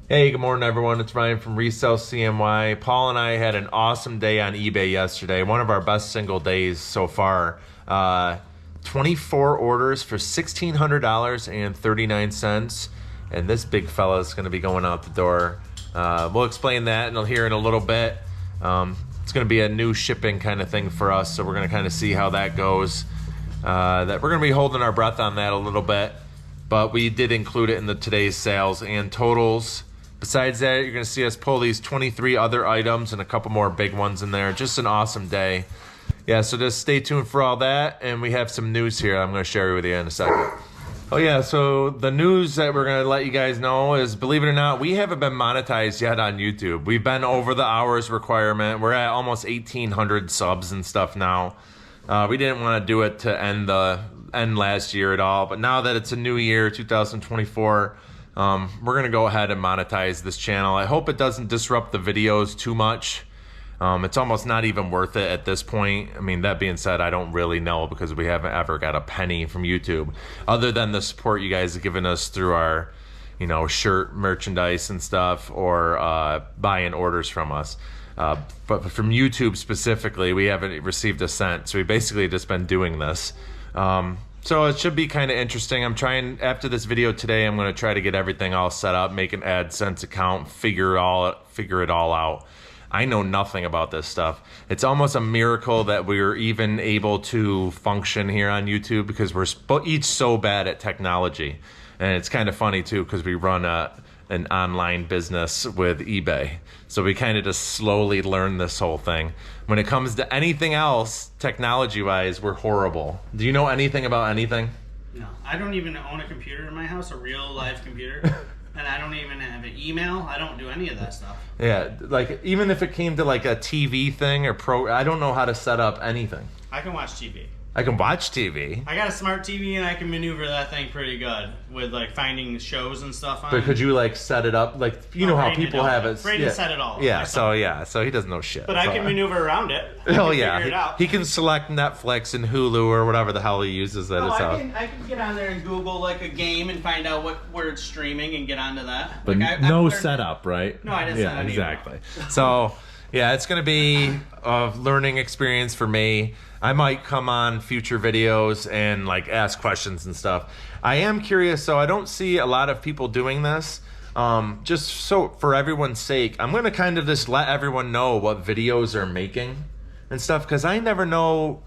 Hey, good morning, everyone. It's Ryan from Resell CMY. Paul and I had an awesome day on eBay yesterday. One of our best single days so far. 24 orders for $1,600.39. And this big fella is going to be going out the door. We'll explain that and you'll hear in a little bit. It's going to be a new shipping kind of thing for us, so we're going to kind of see how that goes. That we're going to be holding our breath on that a little bit, but we did include it in today's sales and totals. Besides that, you're going to see us pull these 23 other items and a couple more big ones in there. Just an awesome day. Yeah, so just stay tuned for all that, and we have some news here I'm going to share with you in a second. Oh yeah, so the news that we're going to let you guys know is, believe it or not, we haven't been monetized yet on YouTube. We've been over the hours requirement. We're at almost 1,800 subs and stuff now. We didn't want to do it to end last year at all, but now that it's a new year, 2024, we're going to go ahead and monetize this channel. I hope it doesn't disrupt the videos too much. It's almost not even worth it at this point. I mean, that being said, I don't really know because we haven't ever got a penny from YouTube other than the support you guys have given us through our, shirt merchandise and stuff, or buying orders from us. But from YouTube specifically, we haven't received a cent. So we basically just been doing this. So it should be kind of interesting. I'm trying, after this video today, I'm going to try to get everything all set up, make an AdSense account, figure it all out. I know nothing about this stuff. It's almost a miracle that we're even able to function here on YouTube because we're each so bad at technology. And it's kind of funny too because we run an online business with eBay. So we kind of just slowly learn this whole thing. When it comes to anything else, technology-wise, we're horrible. Do you know anything about anything? No, I don't even own a computer in my house, a real live computer. And I don't even have an email. I don't do any of that stuff. Yeah, like even if it came to like a TV thing or I don't know how to set up anything. I can watch TV. I can watch TV. I got a smart TV and I can maneuver that thing pretty good with like finding shows and stuff on it. But could you like set it up? Like, you know how people have it. Brandon set it all up. Yeah, so he doesn't know shit. But I can maneuver around it. Oh yeah, he can select Netflix and Hulu or whatever the hell he uses that. I can get on there and Google like a game and find out where it's streaming and get onto that. But like, no setup, right? No, I didn't set any exactly. So yeah, it's gonna be a learning experience for me. I might come on future videos and like ask questions and stuff. I am curious, so I don't see a lot of people doing this. Just so for everyone's sake, I'm gonna kind of just let everyone know what videos they're making and stuff, because I never know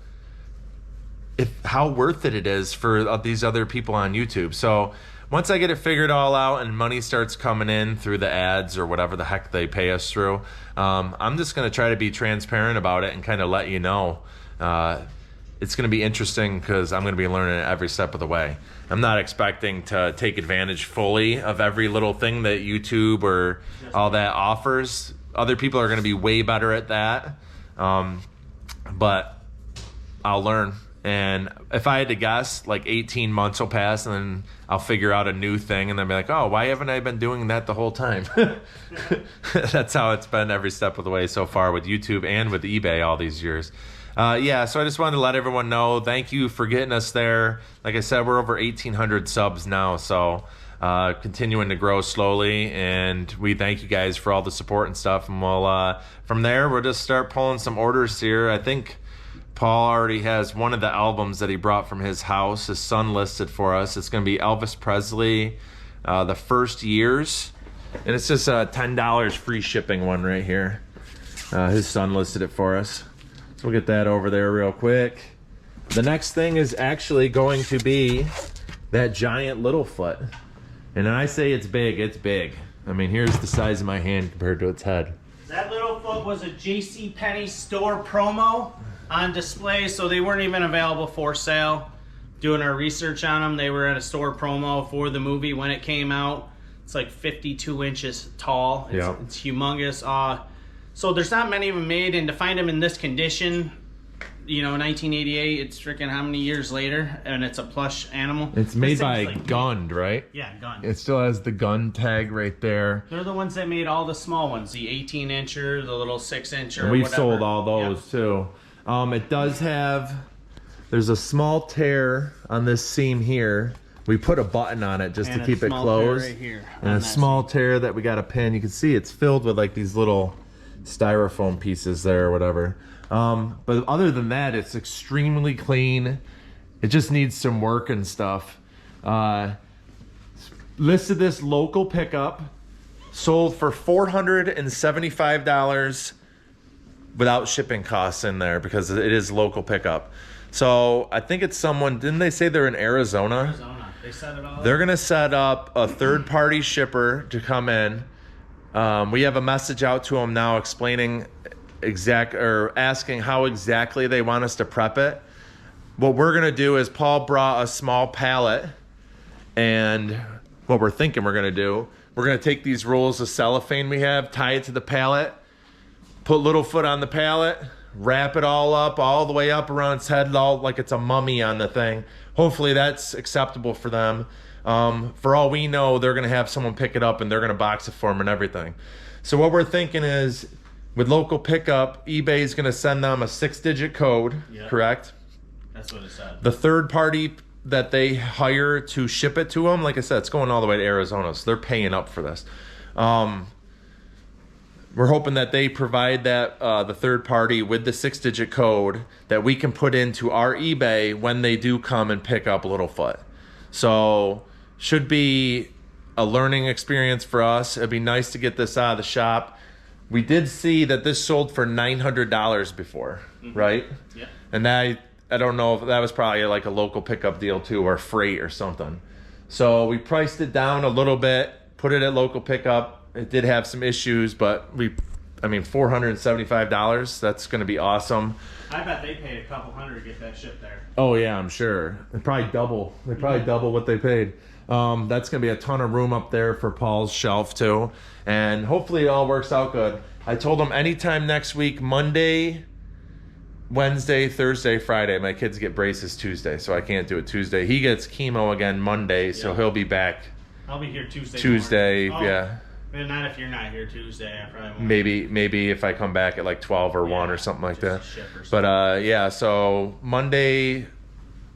how worth it is for these other people on YouTube. So once I get it figured all out and money starts coming in through the ads or whatever the heck they pay us through, I'm just gonna try to be transparent about it and kind of let you know. It's going to be interesting because I'm going to be learning it every step of the way. I'm not expecting to take advantage fully of every little thing that YouTube or all that offers. Other people are going to be way better at that. But I'll learn. And if I had to guess, like 18 months will pass and then I'll figure out a new thing and then be like, oh, why haven't I been doing that the whole time? That's how it's been every step of the way so far with YouTube and with eBay all these years. Yeah, so I just wanted to let everyone know, thank you for getting us there. Like I said, we're over 1,800 subs now, so continuing to grow slowly, and we thank you guys for all the support and stuff. And we'll, from there, we'll just start pulling some orders here. I think Paul already has one of the albums that he brought from his house, his son listed for us. It's going to be Elvis Presley, The First Years, and it's just a $10 free shipping one right here. His son listed it for us. So we'll get that over there real quick. The next thing is actually going to be that giant Littlefoot. And I say it's big, it's big. I mean, here's the size of my hand compared to its head. That Littlefoot was a JCPenney store promo on display, so they weren't even available for sale. Doing our research on them, they were at a store promo for the movie when it came out. It's like 52 inches tall. It's humongous. So there's not many of them made, and to find them in this condition, 1988, it's freaking how many years later, and it's a plush animal. It's made by Gund, right? Yeah, Gund. It still has the Gund tag right there. They're the ones that made all the small ones, the 18-incher, the little 6-incher, and we've sold all those too. It does have, there's a small tear on this seam here, We put a button on it just And to a keep it small closed. tear right here And on a that small tear that we got a pin. You can see it's filled with like these little styrofoam pieces there or whatever. But other than that, it's extremely clean. It just needs some work and stuff. Listed this local pickup, sold for $475 without shipping costs in there because it is local pickup. So I think it's someone, didn't they say they're in Arizona? Arizona. They set it all They're up. gonna set up a third-party shipper to come in. We have a message out to them now explaining asking how exactly they want us to prep it. What we're gonna do is Paul brought a small pallet, and what we're thinking we're gonna do, we're gonna take these rolls of cellophane we have, tie it to the pallet, put Littlefoot on the pallet, wrap it all up, all the way up around its head, all like it's a mummy on the thing. Hopefully that's acceptable for them. For all we know, they're gonna have someone pick it up and they're gonna box it for them and everything. So what we're thinking is, with local pickup, eBay is gonna send them a 6-digit code, Yep. correct? That's what it said. The third party that they hire to ship it to them, like I said, it's going all the way to Arizona, so they're paying up for this. We're hoping that they provide that the third party with the 6-digit code that we can put into our eBay when they do come and pick up Littlefoot. So should be a learning experience for us. It'd be nice to get this out of the shop. We did see that this sold for $900 before, right? Yeah. And I don't know if that was probably like a local pickup deal too, or freight or something. So we priced it down a little bit, put it at local pickup. It did have some issues, but $475, that's going to be awesome. I bet they paid a couple hundred to get that shipped there. Oh yeah, I'm sure. They probably double what they paid. That's going to be a ton of room up there for Paul's shelf too. And hopefully it all works out good. I told him anytime next week, Monday, Wednesday, Thursday, Friday. My kids get braces Tuesday, so I can't do it Tuesday. He gets chemo again Monday, so he'll be back I'll be here Tuesday. Tuesday. morning. Yeah. But not if you're not here Tuesday. I probably won't. Maybe if I come back at like 12 or 1 or something like that. just a ship or But yeah, so Monday,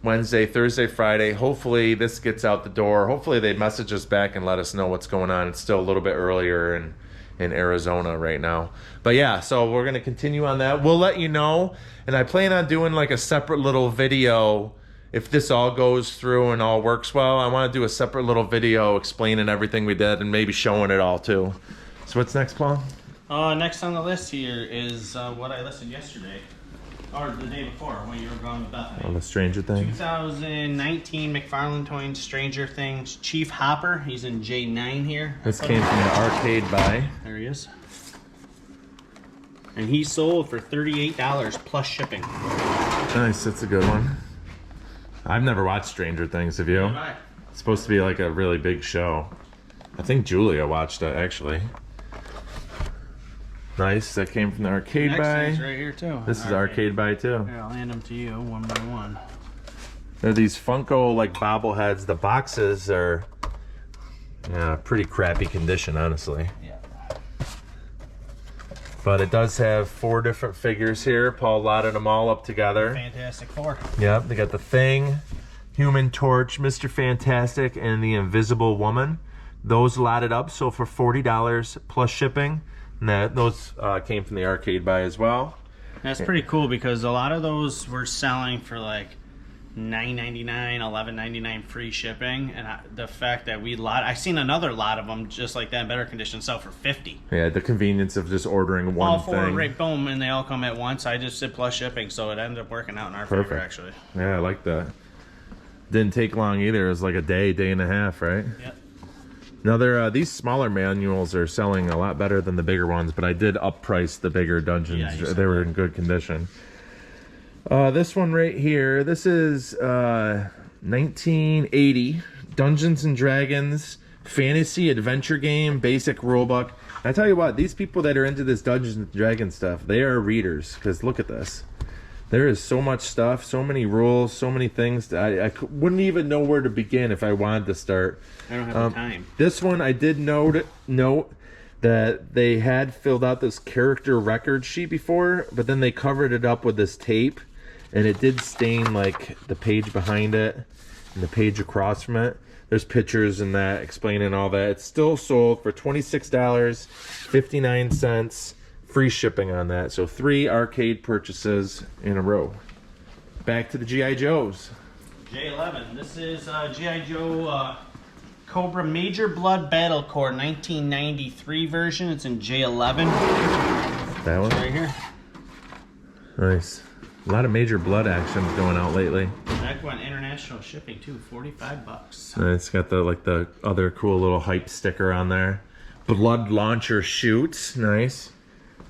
Wednesday, Thursday, Friday. Hopefully this gets out the door. Hopefully they message us back and let us know what's going on. It's still a little bit earlier in Arizona right now. But yeah, so we're gonna continue on that. We'll let you know, and I plan on doing like a separate little video. If this all goes through and all works well, I want to do a separate little video explaining everything we did and maybe showing it all too. So what's next, Paul? Next on the list here is what I listed yesterday, or the day before when you were gone with Bethany. On the Stranger Things. 2019 McFarlane Toys Stranger Things Chief Hopper. He's in J9 here. This came from the arcade buy. There he is. And he sold for $38 plus shipping. Nice, that's a good one. I've never watched Stranger Things, have you? Bye. It's supposed to be like a really big show. I think Julia watched it, actually. Nice, that came from the arcade Next buy. one's right here too. This is arcade buy too. Here, I'll hand them to you one by one. They're these Funko like bobbleheads. The boxes are pretty crappy condition, honestly. Yeah. But it does have 4 different figures here. Paul lotted them all up together. Fantastic Four. Yep, they got the Thing, Human Torch, Mr. Fantastic, and the Invisible Woman. Those lotted up, so for $40 plus shipping. And those came from the arcade buy as well. That's pretty cool because a lot of those were selling for like $9.99, $11.99 free shipping, and the fact that I seen another lot of them just like that in better condition sell for $50. Yeah, the convenience of just ordering one all 4 thing. right, boom, and they all come at once. I just did plus shipping, so it ended up working out in our favor actually. Yeah, I like that. Didn't take long either. It was like a day and a half, right? Yep. Now these smaller manuals are selling a lot better than the bigger ones, but I did up price the bigger dungeons. Yeah, you said they were in good condition. This one right here, this is 1980 Dungeons and Dragons fantasy adventure game, basic rulebook. I tell you what, these people that are into this Dungeons and Dragons stuff, they are readers, because look at this. There is so much stuff, so many rules, so many things. I wouldn't even know where to begin if I wanted to start. I don't have the time. This one, I did note that they had filled out this character record sheet before, but then they covered it up with this tape, and it did stain like the page behind it. and the page across from it, there's pictures and that explaining all that. It's still sold for $26.59, free shipping on that. So 3 arcade purchases in a row. Back to the G.I. Joes. J11. This is G.I. Joe Cobra Major Blood Battle Corps 1993 version. It's in J11. That one? Right here. Nice. A lot of Major Blood action going out lately. That went international shipping too, $45. It's got the other cool little hype sticker on there. Blood launcher shoots, nice.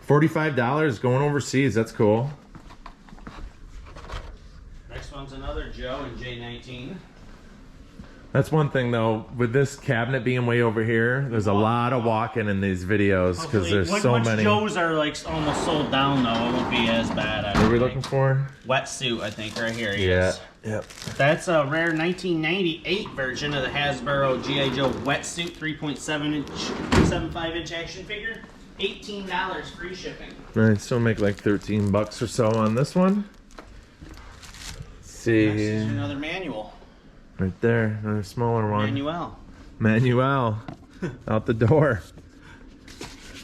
$45 going overseas, that's cool. Next one's another Joe in J19. That's one thing though, with this cabinet being way over here, there's a lot of walking in these videos because there's so many. Joes are like almost sold down though, it won't be as bad. What are we looking for? Wetsuit, I think, right here. Yeah. Yep. That's a rare 1998 version of the Hasbro G.I. Joe Wetsuit 3.75 inch action figure. $18 free shipping. Nice. So make like 13 bucks or so on this one. Let's see. Next is another manual. Right there, another smaller one. Manuel. Out the door.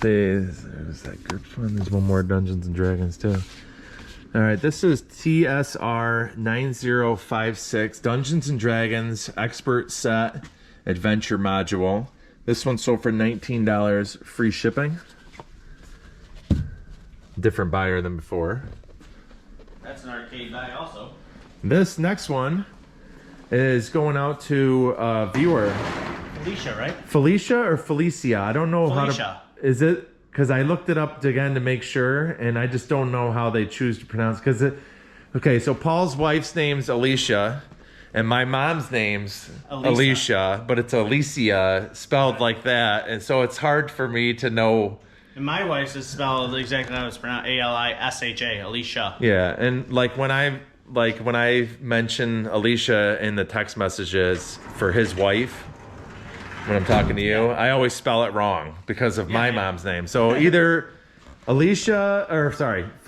There's that group one. There's one more Dungeons and Dragons too. All right, this is TSR 9056 Dungeons and Dragons Expert Set Adventure Module. This one sold for $19, free shipping. Different buyer than before. That's an arcade buy also. This next one is going out to a viewer. Felicia, right? Felicia or Felicia? I don't know Felicia. how to. Is it? Because I looked it up again to make sure, and I just don't know how they choose to pronounce. Because okay, so Paul's wife's name's Alicia, and my mom's name's Alicia, but it's Alicia spelled like that, and so it's hard for me to know. And my wife's is spelled exactly how it's pronounced, Alisha, Alicia. Yeah, and like when I mention Alicia in the text messages for his wife, when I'm talking to you, I always spell it wrong because of my mom's name. So either Felicia or Felicia,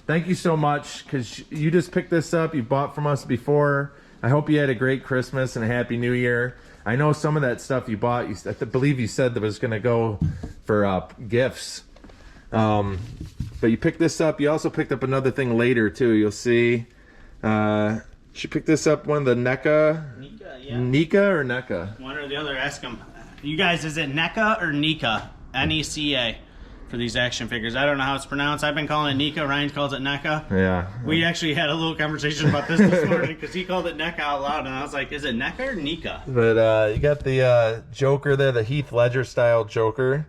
thank you so much because you just picked this up. You bought from us before. I hope you had a great Christmas and a Happy New Year. I know some of that stuff you bought, I believe you said that was going to go for gifts. But you picked this up. You also picked up another thing later too. You'll see. She picked this up, one of the NECA. Nika or NECA? One or the other. Ask them. You guys, is it NECA or Nika? N-E-C-A for these action figures. I don't know how it's pronounced. I've been calling it Nika. Ryan calls it NECA. Yeah. We actually had a little conversation about this morning because he called it NECA out loud, and I was like, is it NECA or Nika? But you got the Joker there, the Heath Ledger style Joker.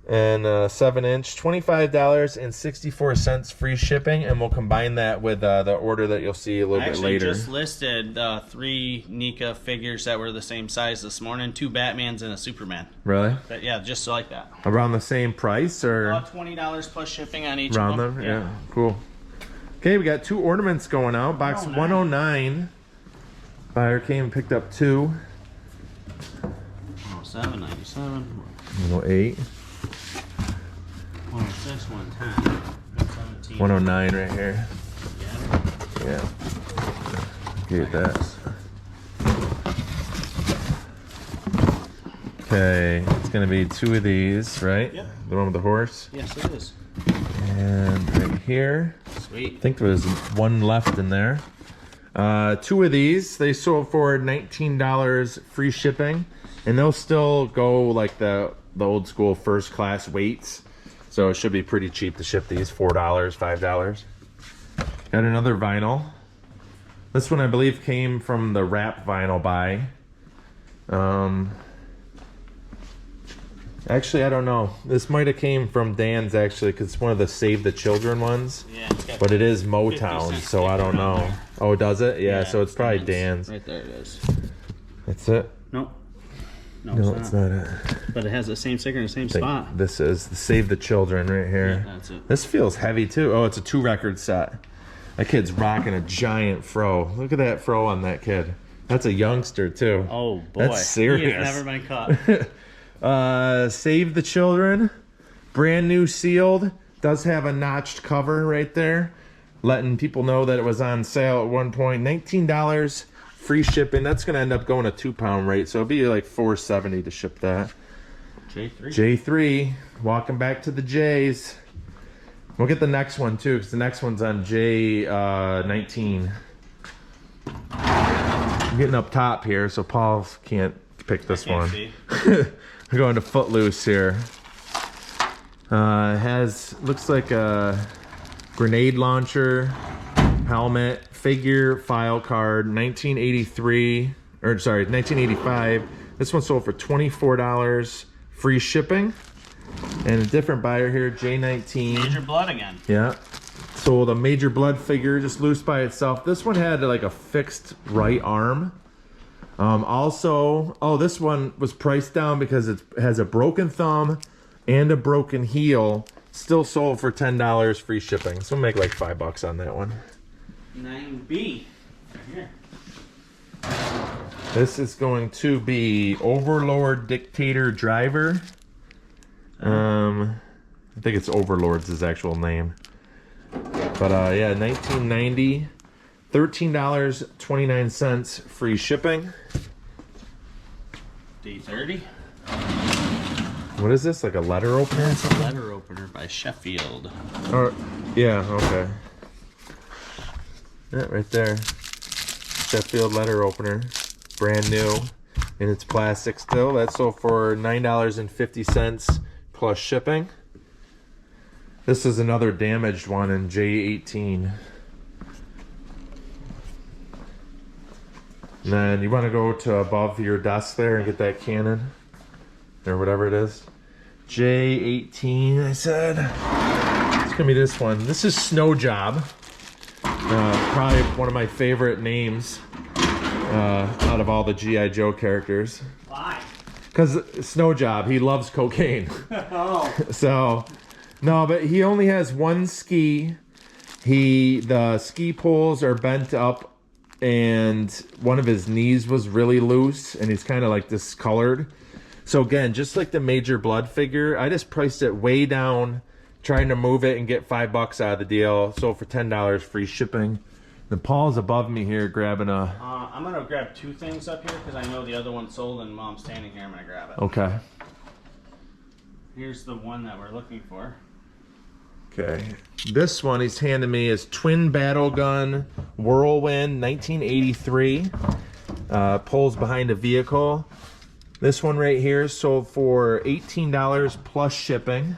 And 7-inch, $25.64 free shipping, and we'll combine that with the order that you'll see a little bit later. I just listed 3 Nika figures that were the same size this morning, 2 Batmans and a Superman. Really? But yeah, just like that. Around the same price, or $20 plus shipping on each around of them. them? Yeah, cool. Okay, we got 2 ornaments going out. Box 109. Buyer came and picked up 2. 107, 97. 108. 106, 110, 117. 109 right here. Yeah. Get that. Okay, it's gonna be 2 of these, right? Yep. The one with the horse. Yes, it is. And right here. Sweet. I think there was 1 left in there. 2 of these. They sold for $19 free shipping, and they'll still go like the old school first class weights. So it should be pretty cheap to ship these. $4, $5. Got another vinyl. This one I believe came from the wrap vinyl buy. Actually, I don't know. This might have came from Dan's actually, because it's one of the Save the Children ones. Yeah, it's got but it is Motown, so I don't know. Oh, does it? Yeah, so it's probably Dan's. Right there it is. That's it? Nope. No, it's not it. But it has the same sticker in the same spot. This is the Save the Children right here. Yeah, that's it. This feels heavy too. Oh, it's a 2 record set. That kid's rocking a giant fro. Look at that fro on that kid. That's a youngster too. Oh boy. That's serious. He has never been caught. Save the Children. Brand new sealed. Does have a notched cover right there. letting people know that it was on sale at one point. $19 free shipping. That's gonna end up going a 2-pound rate, so it'll be like $4.70 to ship that. J3, walking back to the J's. We'll get the next one too, because the next one's on J19. I'm getting up top here, so Paul can't pick this one. We're going to Footloose here. Looks like a grenade launcher, helmet, figure, file card, 1985. This one sold for $24, free shipping. And a different buyer here, J19. Major Blood again. Yeah. Sold a Major Blood figure, just loose by itself. This one had like a fixed right arm. Also, this one was priced down because it has a broken thumb and a broken heel. Still sold for $10, free shipping. So we'll make like $5 on that one. 9B. Here. This is going to be Overlord Dictator Driver. I think it's Overlord's his actual name. But yeah, 1990, $13.29, free shipping. D30. What is this? Like a letter opener? It's a letter opener by Sheffield. Yeah, okay. Yeah, right there. Sheffield letter opener. Brand new. And it's plastic still. That sold for $9.50 plus shipping. This is another damaged one in J18. And then you want to go to above your desk there and get that cannon. Or whatever it is. J18, I said. It's going to be this one. This is Snow Job. Probably one of my favorite names out of all the G.I. Joe characters. Why? Because Snow Job, he loves cocaine. Oh. So, no, but he only has one ski. The ski poles are bent up, and one of his knees was really loose, and he's kind of like discolored. So again, just like the Major Blood figure, I just priced it way down, trying to move it and get $5 out of the deal. Sold for $10, free shipping. The Paul's above me here grabbing a... I'm going to grab two things up here because I know the other one sold, and while I'm standing here, I'm going to grab it. Okay. Here's the one that we're looking for. Okay. This one he's handing me is Twin Battle Gun Whirlwind 1983. Pulls behind a vehicle. This one right here sold for $18 plus shipping.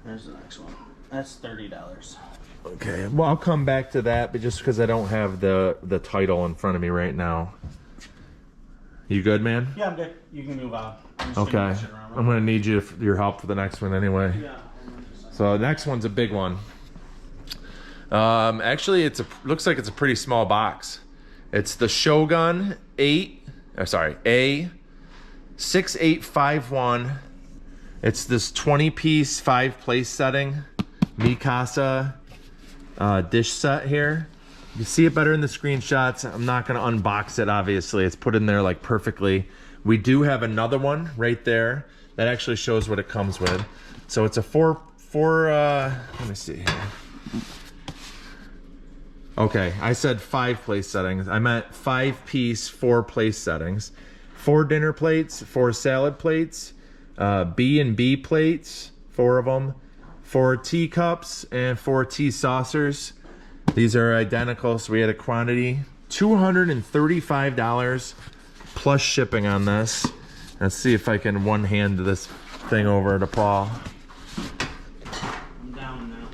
There's the next one. That's $30. Okay, well I'll come back to that, but just because I don't have the title in front of me right now. You good, man? Yeah, I'm good. You can move on. Okay. I'm gonna need your help for the next one anyway. Yeah. So the next one's a big one. Actually, looks like it's a pretty small box. It's the Shogun A6851. It's this 20-piece 5-place setting Mikasa dish set here. You see it better in the screenshots. I'm not going to unbox it, obviously. It's put in there like perfectly. We do have another one right there that actually shows what it comes with. So it's a let me see here. Okay, I said 5-place settings. I meant 5-piece 4-place settings. 4 dinner plates, 4 salad plates, B&B plates, 4 of them, 4 teacups, and 4 tea saucers. These are identical, so we had a quantity. $235 plus shipping on this. Let's see if I can one-hand this thing over to Paul. I'm down now.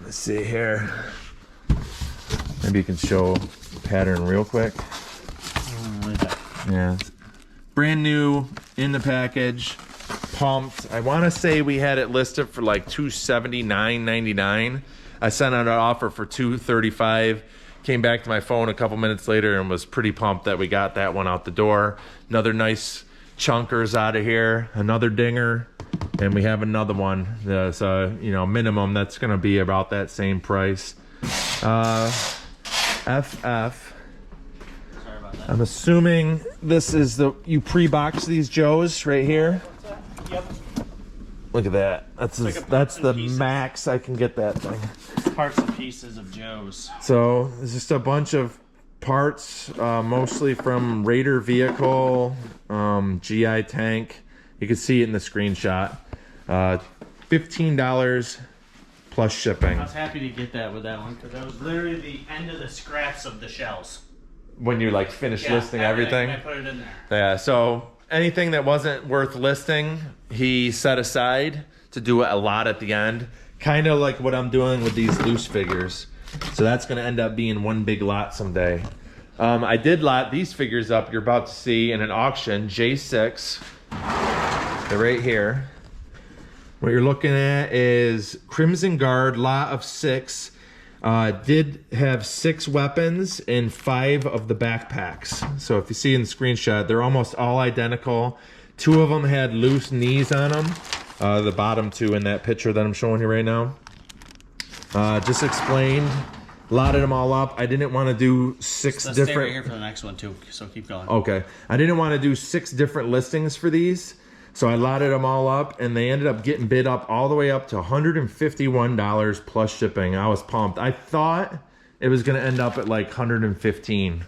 Let's see here. Maybe you can show pattern real quick. Yeah, brand new in the package, pumped. I want to say we had it listed for like $279.99. I sent out an offer for $235. Came back to my phone a couple minutes later and was pretty pumped that we got that one out the door. Another nice chunkers out of here, another dinger, and we have another one. So minimum that's going to be about that same price. FF. I'm assuming this is you pre-box these Joes right here. Yep. Look at that. That's like a that's the parts and pieces. max I can get that thing. Parts and pieces of Joe's. So it's just a bunch of parts, mostly from Raider vehicle, GI tank. You can see it in the screenshot. $15 plus shipping. I was happy to get that with that one because that was literally the end of the scraps of the shells. When you like finish listing everything. I put it in there. Yeah, so anything that wasn't worth listing, he set aside to do a lot at the end. Kind of like what I'm doing with these loose figures. So that's going to end up being one big lot someday. I did lot these figures up you're about to see in an auction, J6. They're right here. What you're looking at is Crimson Guard, lot of 6. Did have 6 weapons in 5 of the backpacks. So if you see in the screenshot, they're almost all identical. 2 of them had loose knees on them. The bottom 2 in that picture that I'm showing you right now. Just explained, lotted them all up. I didn't want to do 6 Let's different. stay right here for the next one too. So keep going. Okay, I didn't want to do 6 different listings for these. So I lotted them all up, and they ended up getting bid up all the way up to $151 plus shipping. I was pumped. I thought it was going to end up at like 115,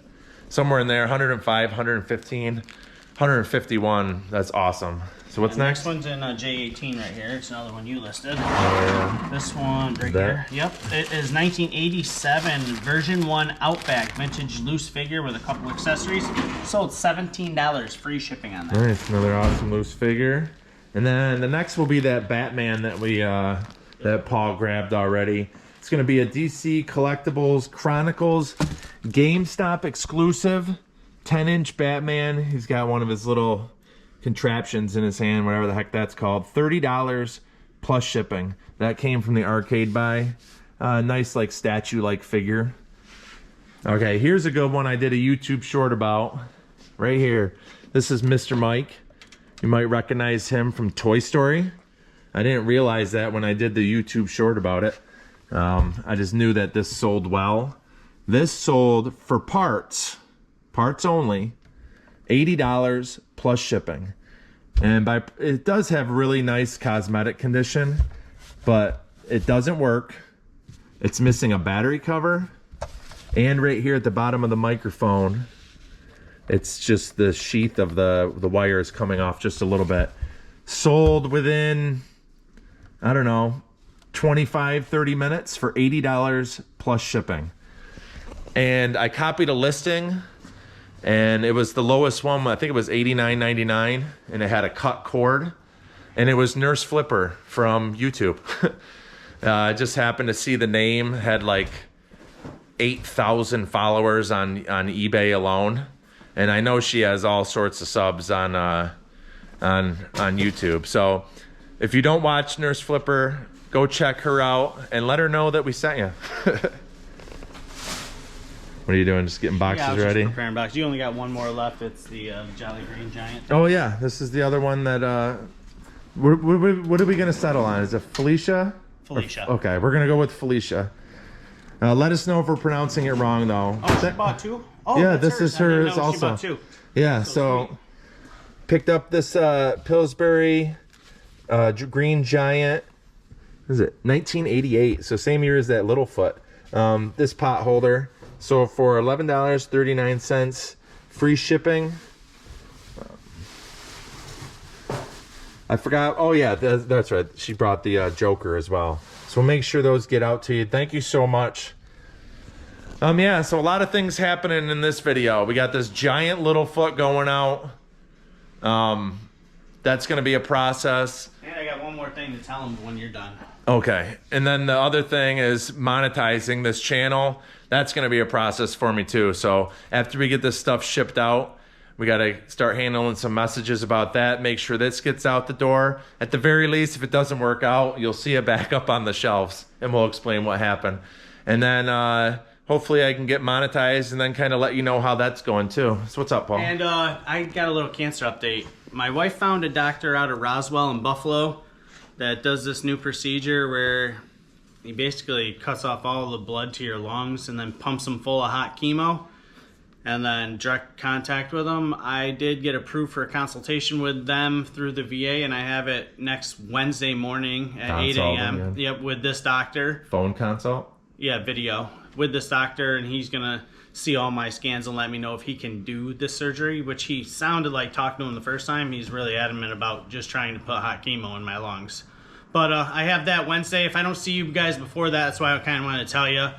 somewhere in there, 105, 115, 151. That's awesome. So what's And the next? next one's in J18 right here. It's another one you listed. Oh, yeah. This one right That? here. Yep. It is 1987 version 1 Outback vintage loose figure with a couple accessories. Sold $17 free shipping on that. Nice, another awesome loose figure. And then the next will be that Batman that we that Paul grabbed already. It's going to be a DC Collectibles Chronicles GameStop exclusive 10-inch Batman. He's got one of his little contraptions in his hand, whatever the heck that's called. $30 plus shipping. That came from the arcade buy. Nice like statue like figure. Okay, here's a good one I did a YouTube short about. Right here. This is Mr. Mike. You might recognize him from Toy Story. I didn't realize that when I did the YouTube short about it. I just knew that this sold well. This sold for parts only, $80 plus shipping. And it does have really nice cosmetic condition, but it doesn't work. It's missing a battery cover. And right here at the bottom of the microphone, it's just the sheath of the wire is coming off just a little bit. Sold within, I don't know, 25, 30 minutes for $80 plus shipping. And I copied a listing, and it was the lowest one. I think it was $89.99, and it had a cut cord, and it was Nurse Flipper from YouTube. I just happened to see the name, had like 8,000 followers on eBay alone, and I know she has all sorts of subs on YouTube. So if you don't watch Nurse Flipper, go check her out and let her know that we sent you. What are you doing? Just getting boxes Yeah, I was ready? just preparing boxes. You only got one more left. It's the Jolly Green Giant. Oh yeah, this is the other one that. What are we gonna settle on? Is it Felicia? Felicia. Okay, we're gonna go with Felicia. Let us know if we're pronouncing it wrong though. Oh, she bought 2? Oh, Yeah, that's this is I didn't hers know also. She bought 2. Yeah, so picked up this Pillsbury Green Giant. What is it? 1988. So same year as that Littlefoot. This pot holder. So for $11.39, free shipping. I forgot. Oh yeah, that's right. She brought the Joker as well. So we'll make sure those get out to you. Thank you so much. Yeah, so a lot of things happening in this video. We got this giant Littlefoot going out. That's going to be a process. And I got one more thing to tell them when you're done. Okay. And then the other thing is monetizing this channel. That's going to be a process for me too. So after we get this stuff shipped out, we got to start handling some messages about that. Make sure this gets out the door. At the very least, if it doesn't work out, you'll see it back up on the shelves and we'll explain what happened. And then hopefully I can get monetized and then kind of let you know how that's going too. So what's up, Paul? And I got a little cancer update. My wife found a doctor out of Roswell in Buffalo that does this new procedure where he basically cuts off all the blood to your lungs and then pumps them full of hot chemo. and then direct contact with them. I did get approved for a consultation with them through the VA, and I have it next Wednesday morning at 8 a.m. Yep, with this doctor. Phone consult? Yeah, video with this doctor, and he's gonna see all my scans and let me know if he can do this surgery, which he sounded like, talking to him the first time, he's really adamant about just trying to put hot chemo in my lungs. But I have that Wednesday. If I don't see you guys before that, that's why I kind of wanted to tell you,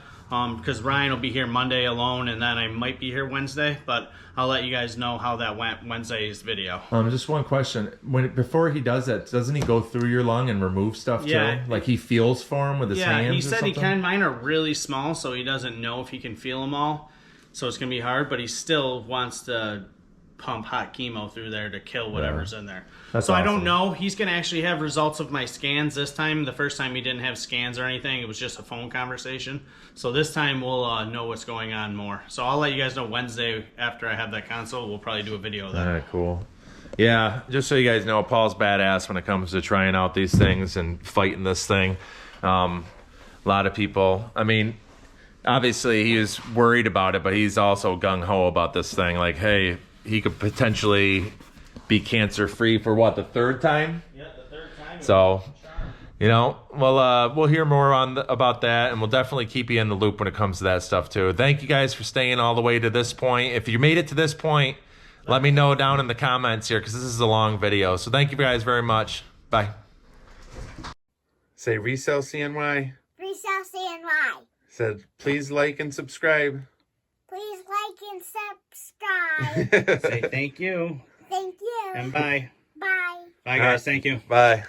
because Ryan will be here Monday alone, and then I might be here Wednesday, but I'll let you guys know how that went Wednesday's video. Just one question. Before he does that, doesn't he go through your lung and remove stuff too? Like he feels for him with his hands? Yeah, he or said something? he can. Mine are really small, so he doesn't know if he can feel them all. So it's going to be hard, but he still wants to pump hot chemo through there to kill whatever's in there. That's so awesome. I don't know. He's going to actually have results of my scans this time. The first time he didn't have scans or anything. It was just a phone conversation. So this time we'll know what's going on more. So I'll let you guys know Wednesday after I have that consult. We'll probably do a video of that. All right, cool. Yeah, just so you guys know, Paul's badass when it comes to trying out these things and fighting this thing. A lot of people, I mean, obviously he was worried about it, but he's also gung-ho about this thing. Like, hey, he could potentially be cancer-free for what, the third time? Yeah, the third time. So, you know, we'll hear more about that, and we'll definitely keep you in the loop when it comes to that stuff too. Thank you guys for staying all the way to this point. If you made it to this point, let me know down in the comments here, because this is a long video. So thank you guys very much. Bye. Say Resell CNY. Resell CNY. Said please like and subscribe. Please like and subscribe. Say thank you. Thank you. And bye. Bye. Bye, guys. Thank you. Bye.